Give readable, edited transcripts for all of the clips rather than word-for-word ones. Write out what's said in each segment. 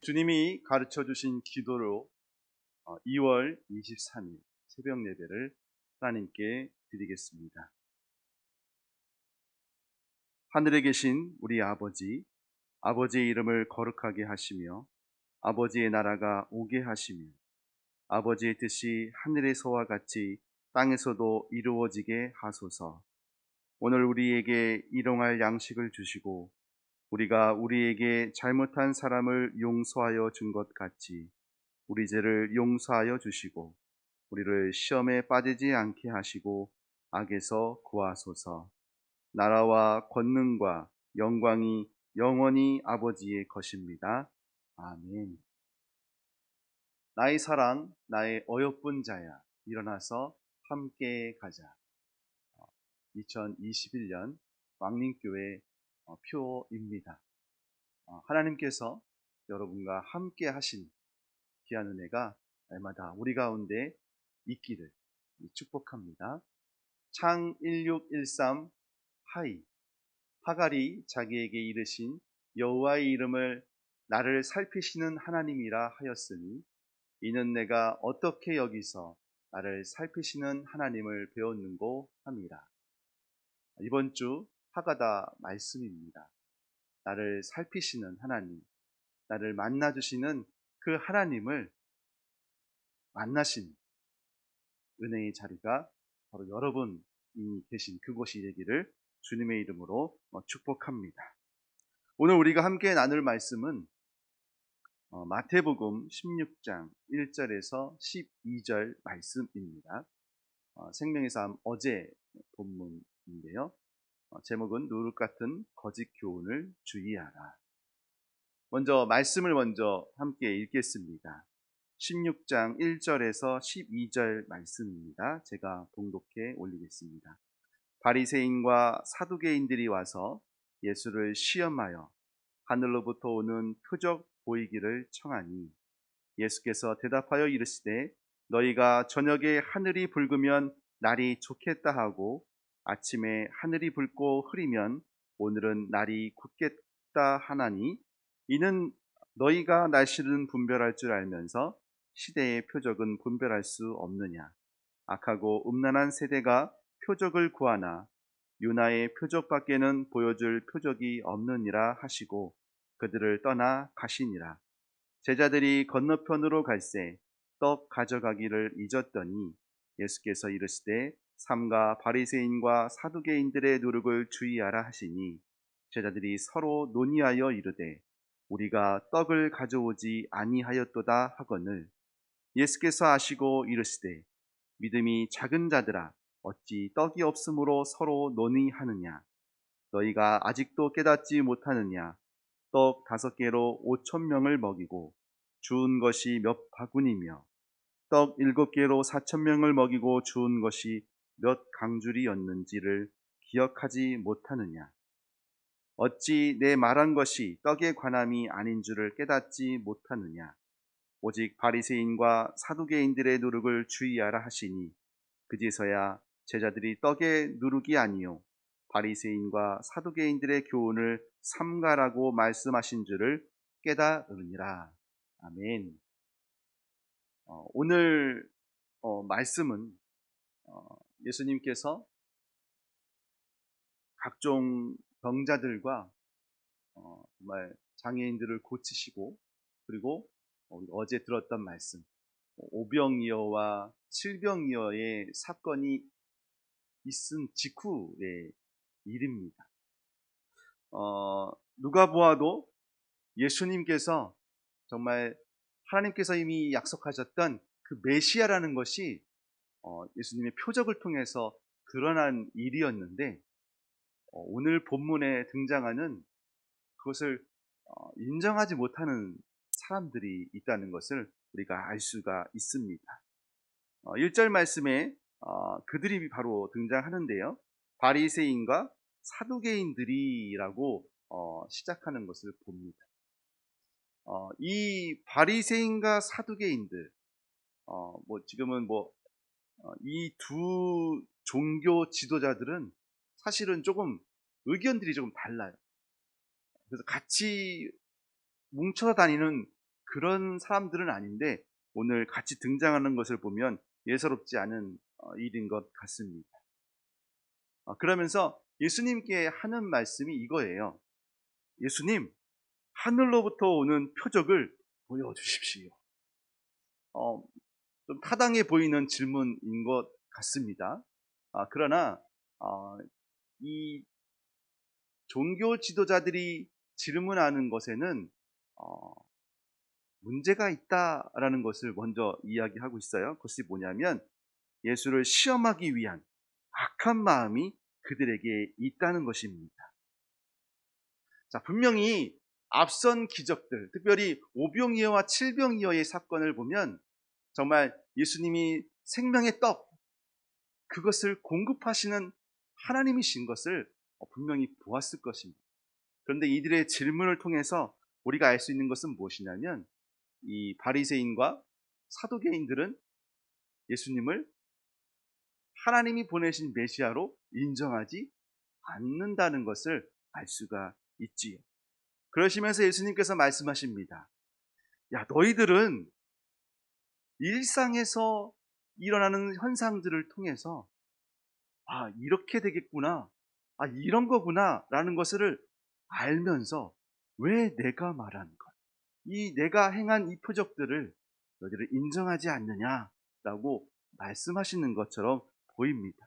주님이 가르쳐 주신 기도로 2월 23일 새벽 예배를 하나님께 드리겠습니다. 하늘에 계신 우리 아버지, 아버지의 이름을 거룩하게 하시며 아버지의 나라가 오게 하시며 아버지의 뜻이 하늘에서와 같이 땅에서도 이루어지게 하소서. 오늘 우리에게 일용할 양식을 주시고 우리가 우리에게 잘못한 사람을 용서하여 준 것 같이 우리 죄를 용서하여 주시고 우리를 시험에 빠지지 않게 하시고 악에서 구하소서. 나라와 권능과 영광이 영원히 아버지의 것입니다. 아멘. 나의 사랑, 나의 어여쁜 자야, 일어나서 함께 가자. 2021년 왕림교회 표입니다. 하나님께서 여러분과 함께 하신 귀한 은혜가 날마다 우리 가운데 있기를 축복합니다. 창 1613 하이, 하갈이 자기에게 이르신 여호와의 이름을 나를 살피시는 하나님이라 하였으니 이는 내가 어떻게 여기서 나를 살피시는 하나님을 배웠는고 함이라. 이번 주 하가다 말씀입니다. 나를 살피시는 하나님, 나를 만나주시는 그 하나님을 만나신 은혜의 자리가 바로 여러분이 계신 그곳이 되기를 주님의 이름으로 축복합니다. 오늘 우리가 함께 나눌 말씀은 마태복음 16장 1절에서 12절 말씀입니다. 생명의 삶 어제 본문인데요. 제목은 누룩 같은 거짓 교훈을 주의하라. 먼저 말씀을 함께 읽겠습니다. 16장 1절에서 12절 말씀입니다. 제가 봉독해 올리겠습니다. 바리새인과 사두개인들이 와서 예수를 시험하여 하늘로부터 오는 표적 보이기를 청하니 예수께서 대답하여 이르시되 너희가 저녁에 하늘이 붉으면 날이 좋겠다 하고 아침에 하늘이 붉고 흐리면 오늘은 날이 굳겠다 하나니 이는 너희가 날씨는 분별할 줄 알면서 시대의 표적은 분별할 수 없느냐. 악하고 음란한 세대가 표적을 구하나 유나의 표적밖에는 보여줄 표적이 없느니라 하시고 그들을 떠나 가시니라. 제자들이 건너편으로 갈새 떡 가져가기를 잊었더니 예수께서 이르시되 삼가 바리새인과 사두개인들의 누룩을 주의하라 하시니 제자들이 서로 논의하여 이르되 우리가 떡을 가져오지 아니하였도다 하거늘 예수께서 아시고 이르시되 믿음이 작은 자들아 어찌 떡이 없으므로 서로 논의하느냐. 너희가 아직도 깨닫지 못하느냐. 떡 5개로 5,000명을 먹이고 주운 것이 몇 바구니며 떡 7개로 4,000명을 먹이고 주운 것이 몇 강줄이었는지를 기억하지 못하느냐. 어찌 내 말한 것이 떡에 관함이 아닌 줄을 깨닫지 못하느냐. 오직 바리새인과 사두개인들의 누룩을 주의하라 하시니 그제서야 제자들이 떡의 누룩이 아니요 바리새인과 사두개인들의 교훈을 삼가라고 말씀하신 줄을 깨달으니라. 아멘. 오늘 말씀은 예수님께서 각종 병자들과 정말 장애인들을 고치시고 그리고 어제 들었던 말씀 오병이어와 칠병이어의 사건이 있은 직후의 일입니다. 누가 보아도 예수님께서 정말 하나님께서 이미 약속하셨던 그 메시아라는 것이 예수님의 표적을 통해서 드러난 일이었는데 오늘 본문에 등장하는 그것을 인정하지 못하는 사람들이 있다는 것을 우리가 알 수가 있습니다. 1절 말씀에 그들이 바로 등장하는데요. 바리새인과 사두개인들이라고 시작하는 것을 봅니다. 이 바리새인과 사두개인들, 지금은 이 두 종교 지도자들은 사실은 조금 의견들이 조금 달라요. 그래서 같이 뭉쳐 다니는 그런 사람들은 아닌데 오늘 같이 등장하는 것을 보면 예사롭지 않은 일인 것 같습니다. 그러면서 예수님께 하는 말씀이 이거예요. 예수님, 하늘로부터 오는 표적을 보여주십시오. 어, 좀 타당해 보이는 질문인 것 같습니다. 그러나 이 종교 지도자들이 질문하는 것에는 어, 문제가 있다라는 것을 먼저 이야기하고 있어요. 그것이 뭐냐면 예수를 시험하기 위한 악한 마음이 그들에게 있다는 것입니다. 자, 분명히 앞선 기적들, 특별히 오병이어와 칠병이어의 사건을 보면 정말 예수님이 생명의 떡, 그것을 공급하시는 하나님이신 것을 분명히 보았을 것입니다. 그런데 이들의 질문을 통해서 우리가 알 수 있는 것은 무엇이냐면 이 바리새인과 사두개인들은 예수님을 하나님이 보내신 메시아로 인정하지 않는다는 것을 알 수가 있지요. 그러시면서 예수님께서 말씀하십니다. 야, 너희들은 일상에서 일어나는 현상들을 통해서 이렇게 되겠구나. 이런 거구나. 라는 것을 알면서 왜 내가 말한 것, 이 내가 행한 이 표적들을 너희들을 인정하지 않느냐라고 말씀하시는 것처럼 보입니다.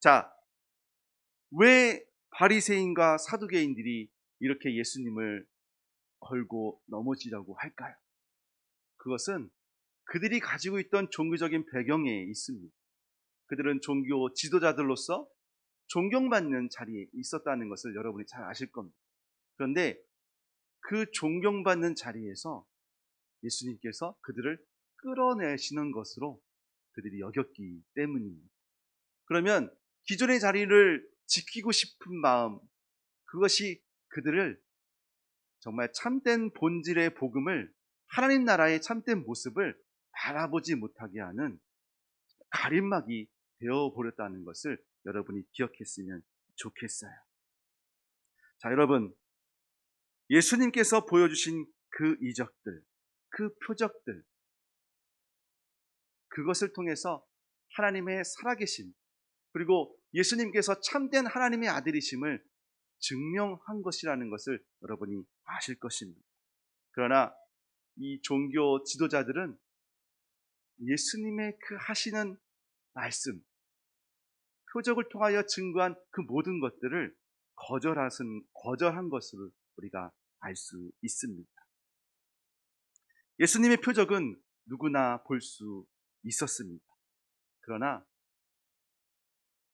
자, 왜 바리새인과 사두개인들이 이렇게 예수님을 걸고 넘어지려고 할까요? 그것은 그들이 가지고 있던 종교적인 배경에 있습니다. 그들은 종교 지도자들로서 존경받는 자리에 있었다는 것을 여러분이 잘 아실 겁니다. 그런데 그 존경받는 자리에서 예수님께서 그들을 끌어내시는 것으로 그들이 여겼기 때문입니다. 그러면 기존의 자리를 지키고 싶은 마음, 그것이 그들을 정말 참된 본질의 복음을, 하나님 나라의 참된 모습을 바라보지 못하게 하는 가림막이 되어버렸다는 것을 여러분이 기억했으면 좋겠어요. 자, 여러분, 예수님께서 보여주신 그 이적들, 그 표적들, 그것을 통해서 하나님의 살아계심, 그리고 예수님께서 참된 하나님의 아들이심을 증명한 것이라는 것을 여러분이 아실 것입니다. 그러나 이 종교 지도자들은 예수님의 그 하시는 말씀, 표적을 통하여 증거한 그 모든 것들을 거절한 것으로 우리가 알 수 있습니다. 예수님의 표적은 누구나 볼 수 있었습니다. 그러나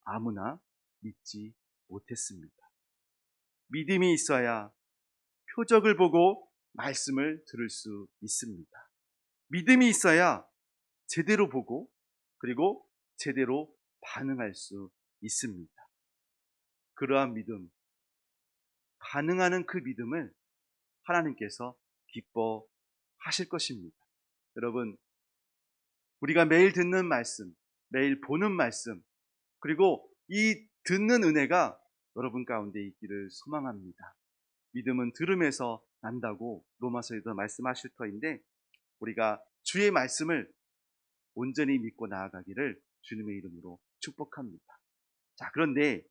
아무나 믿지 못했습니다. 믿음이 있어야 표적을 보고 말씀을 들을 수 있습니다. 믿음이 있어야 제대로 보고 그리고 제대로 반응할 수 있습니다. 그러한 믿음, 반응하는 그 믿음을 하나님께서 기뻐하실 것입니다. 여러분, 우리가 매일 듣는 말씀, 매일 보는 말씀, 그리고 이 듣는 은혜가 여러분 가운데 있기를 소망합니다. 믿음은 들음에서 난다고 로마서에도 말씀하실 터인데 우리가 주의 말씀을 온전히 믿고 나아가기를 주님의 이름으로 축복합니다. 자, 그런데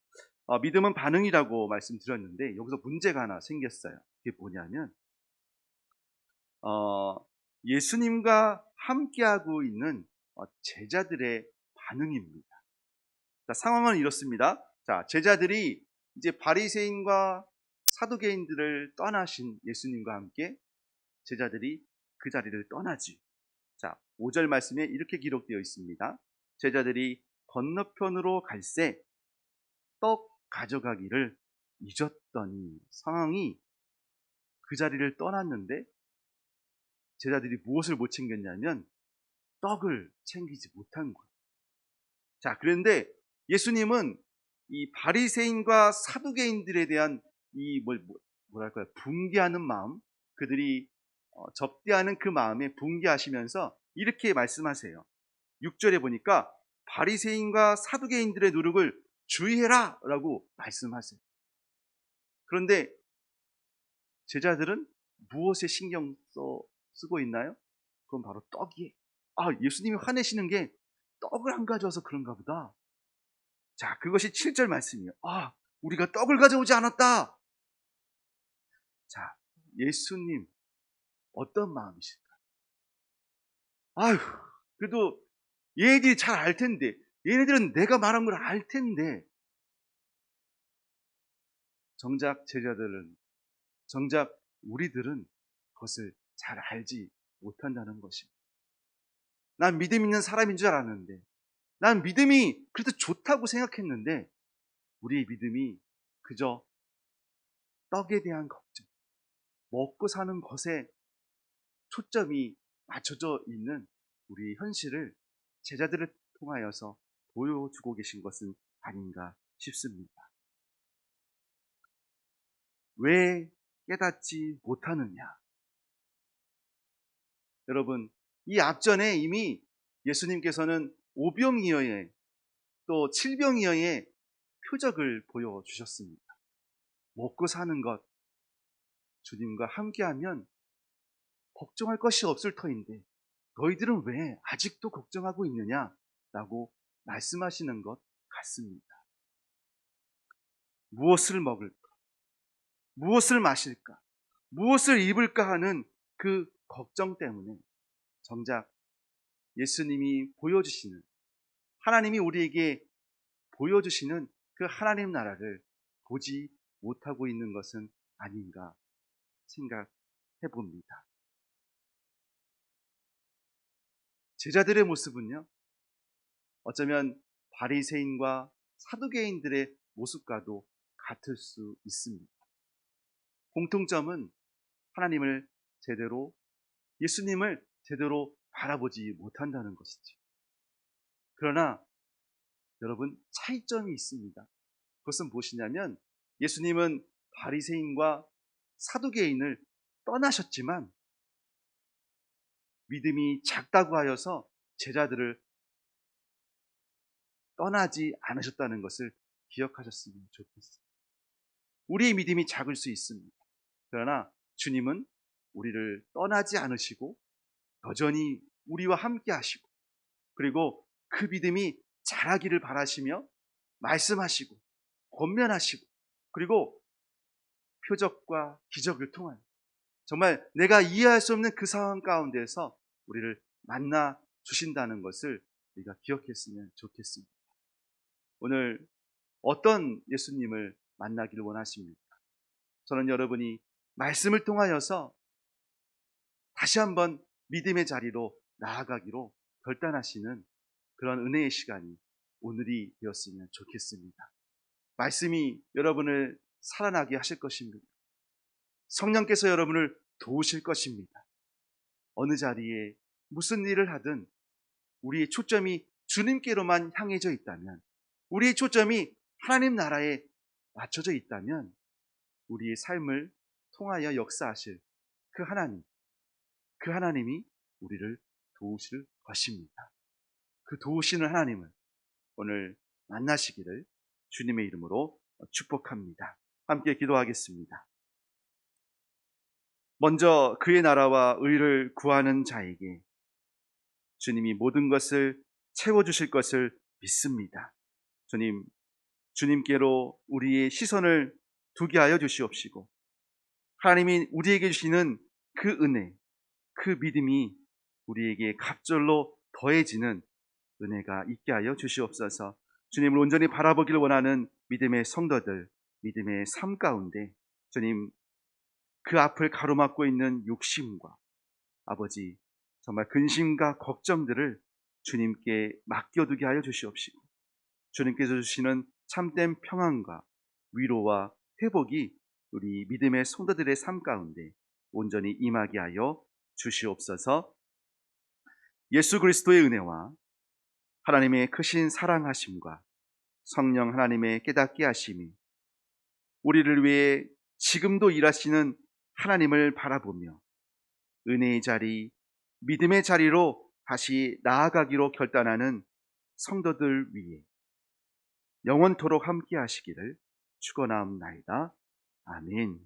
믿음은 반응이라고 말씀드렸는데 여기서 문제가 하나 생겼어요. 그게 뭐냐면 예수님과 함께하고 있는 제자들의 반응입니다. 자, 상황은 이렇습니다. 자, 제자들이 이제 바리새인과 사두개인들을 떠나신 예수님과 함께 제자들이 그 자리를 떠나지. 자, 5절 말씀에 이렇게 기록되어 있습니다. 제자들이 건너편으로 갈새 떡 가져가기를 잊었더니, 상황이 그 자리를 떠났는데 제자들이 무엇을 못 챙겼냐면 떡을 챙기지 못한 거예요. 자, 그런데 예수님은 이 바리새인과 사두개인들에 대한 이 뭐랄까요, 붕괴하는 마음, 그들이 접대하는 그 마음에 붕괴하시면서 이렇게 말씀하세요. 6절에 보니까 바리새인과 사두개인들의 누룩을 주의해라 라고 말씀하세요. 그런데 제자들은 무엇에 쓰고 있나요? 그건 바로 떡이에요. 아, 예수님이 화내시는 게 떡을 안 가져와서 그런가 보다. 자, 그것이 7절 말씀이에요. 아, 우리가 떡을 가져오지 않았다. 자, 예수님 어떤 마음이실까? 아휴, 그래도 얘네들이 잘 알 텐데, 얘네들은 내가 말한 걸 알 텐데, 정작 우리들은 그것을 잘 알지 못한다는 것입니다. 난 믿음 있는 사람인 줄 알았는데, 난 믿음이 그래도 좋다고 생각했는데, 우리의 믿음이 그저 떡에 대한 걱정, 먹고 사는 것에 초점이 맞춰져 있는 우리 현실을 제자들을 통하여서 보여주고 계신 것은 아닌가 싶습니다. 왜 깨닫지 못하느냐? 여러분, 이 앞전에 이미 예수님께서는 오병이어의 또 칠병이어의 표적을 보여주셨습니다. 먹고 사는 것, 주님과 함께하면 걱정할 것이 없을 터인데 너희들은 왜 아직도 걱정하고 있느냐라고 말씀하시는 것 같습니다. 무엇을 먹을까? 무엇을 마실까? 무엇을 입을까 하는 그 걱정 때문에 정작 예수님이 보여주시는, 하나님이 우리에게 보여주시는 그 하나님 나라를 보지 못하고 있는 것은 아닌가 생각해 봅니다. 제자들의 모습은요, 어쩌면 바리새인과 사두개인들의 모습과도 같을 수 있습니다. 공통점은 하나님을 제대로, 예수님을 제대로 바라보지 못한다는 것이죠. 그러나 여러분, 차이점이 있습니다. 그것은 무엇이냐면 예수님은 바리새인과 사두개인을 떠나셨지만 믿음이 작다고 하여서 제자들을 떠나지 않으셨다는 것을 기억하셨으면 좋겠습니다. 우리의 믿음이 작을 수 있습니다. 그러나 주님은 우리를 떠나지 않으시고 여전히 우리와 함께 하시고, 그리고 그 믿음이 자라기를 바라시며 말씀하시고 권면하시고, 그리고 표적과 기적을 통한 정말 내가 이해할 수 없는 그 상황 가운데서 우리를 만나 주신다는 것을 우리가 기억했으면 좋겠습니다. 오늘 어떤 예수님을 만나기를 원하십니까? 저는 여러분이 말씀을 통하여서 다시 한번 믿음의 자리로 나아가기로 결단하시는 그런 은혜의 시간이 오늘이 되었으면 좋겠습니다. 말씀이 여러분을 살아나게 하실 것입니다. 성령께서 여러분을 도우실 것입니다. 어느 자리에 무슨 일을 하든 우리의 초점이 주님께로만 향해져 있다면, 우리의 초점이 하나님 나라에 맞춰져 있다면 우리의 삶을 통하여 역사하실 그 하나님, 그 하나님이 우리를 도우실 것입니다. 그 도우시는 하나님을 오늘 만나시기를 주님의 이름으로 축복합니다. 함께 기도하겠습니다. 먼저 그의 나라와 의를 구하는 자에게 주님이 모든 것을 채워주실 것을 믿습니다. 주님께로 우리의 시선을 두게 하여 주시옵시고, 하나님이 우리에게 주시는 그 은혜, 그 믿음이 우리에게 갑절로 더해지는 은혜가 있게 하여 주시옵소서. 주님을 온전히 바라보기를 원하는 믿음의 성도들, 믿음의 삶 가운데 주님, 그 앞을 가로막고 있는 욕심과 아버지 정말 근심과 걱정들을 주님께 맡겨두게 하여 주시옵시고, 주님께서 주시는 참된 평안과 위로와 회복이 우리 믿음의 성도들의 삶 가운데 온전히 임하게 하여 주시옵소서. 예수 그리스도의 은혜와 하나님의 크신 사랑하심과 성령 하나님의 깨닫게 하심이 우리를 위해 지금도 일하시는 하나님을 바라보며 은혜의 자리, 믿음의 자리로 다시 나아가기로 결단하는 성도들 위해 영원토록 함께 하시기를 축원하옵나이다. 아멘.